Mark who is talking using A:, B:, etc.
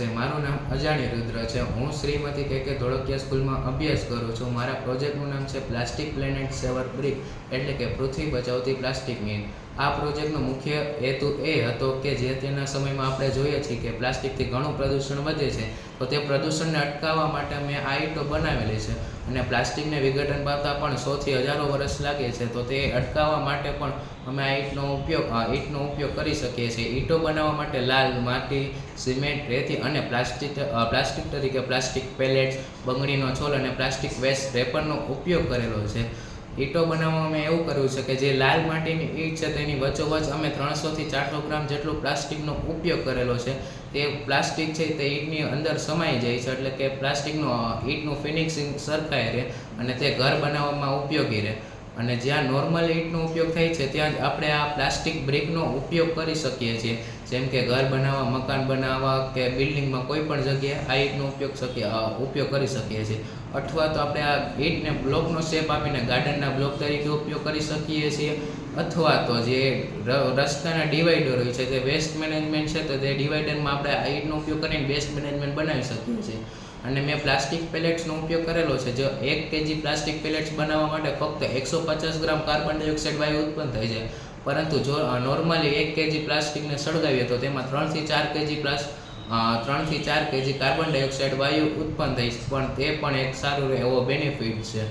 A: નમસ્તે, મારું નામ અજાણી રુદ્ર છે। હું શ્રીમતી કે ધોળકિયા સ્કૂલમાં અભ્યાસ કરું છું। મારા પ્રોજેક્ટનું નામ છે પ્લાસ્ટિક પ્લેનેટ સેવર બ્રિક, એટલે કે પૃથ્વી બચાવતી પ્લાસ્ટિકની। આ પ્રોજેક્ટનો મુખ્ય હેતુ એ હતો કે જે તેના સમયમાં આપણે જોઈએ છીએ કે પ્લાસ્ટિકથી ઘણું પ્રદૂષણ વધે છે, તો તે પ્રદૂષણને અટકાવવા માટે મેં આ ઈંટો બનાવેલી છે। અને પ્લાસ્ટિકને વિઘટન પામતા પણ 100 થી 1000 વર્ષ લાગે છે, તો તે અટકાવવા માટે પણ અમે આ ઈંટનો ઉપયોગ કરી શકીએ છીએ। ઈંટો બનાવવા માટે લાલ માટી, સિમેન્ટ, રેતી અને પ્લાસ્ટિક તરીકે પ્લાસ્ટિક પેલેટ્સ, બંગડીનો છોલ અને પ્લાસ્ટિક વેસ્ટ રેપરનો ઉપયોગ કરેલો છે। ઈંટો બનાવવામાં મેં એવું કર્યું છે કે જે લાલ માટીની ઈંટ છે તેની વચ્ચોવચ્ચ અમે 300 થી 400 ગ્રામ જેટલો પ્લાસ્ટિકનો ઉપયોગ કરેલો છે। તે પ્લાસ્ટિક છે તે ઈંટની અંદર સમાઈ જાય છે, એટલે કે ઈંટનું ફિનિશિંગ સરખાઈ રહે અને તે ઘર બનાવવામાં ઉપયોગી રહે। અને જ્યાં નોર્મલ ઈંટનો ઉપયોગ થાય છે ત્યાં જ આપણે આ પ્લાસ્ટિક બ્રિકનો ઉપયોગ કરી શકીએ છીએ, જેમ કે ઘર બનાવવા, મકાન બનાવવા કે બિલ્ડિંગમાં કોઈ પણ જગ્યાએ આ ઈંટનો ઉપયોગ કરી શકીએ છીએ। અથવા તો આપણે આ ઈંટને બ્લોકનો શેપ આપીને ગાર્ડનના બ્લોક તરીકે ઉપયોગ કરી શકીએ છીએ। અથવા તો જે રસ્તાના ડિવાઈડર હોય છે, તે વેસ્ટ મેનેજમેન્ટ છે, તો તે ડિવાઈડરમાં આપણે આ ઈંટનો ઉપયોગ કરીને વેસ્ટ મેનેજમેન્ટ બનાવી શકીએ છીએ। અને મેં પ્લાસ્ટિક પેલેટ્સનો ઉપયોગ કરેલો છે। જો 1 kg પ્લાસ્ટિક પેલેટ્સ બનાવવા માટે ફક્ત 150 ગ્રામ કાર્બન ડાયોક્સાઇડ વાયુ ઉત્પન્ન થાય છે, પરંતુ જો નોર્મલી 1 kg પ્લાસ્ટિકને સળગાવીએ તો તેમાં 3 થી 4 kg કાર્બન ડાયોક્સાઇડ વાયુ ઉત્પન્ન થાય છે, પણ તે પણ એક સારો એવો બેનિફિટ છે।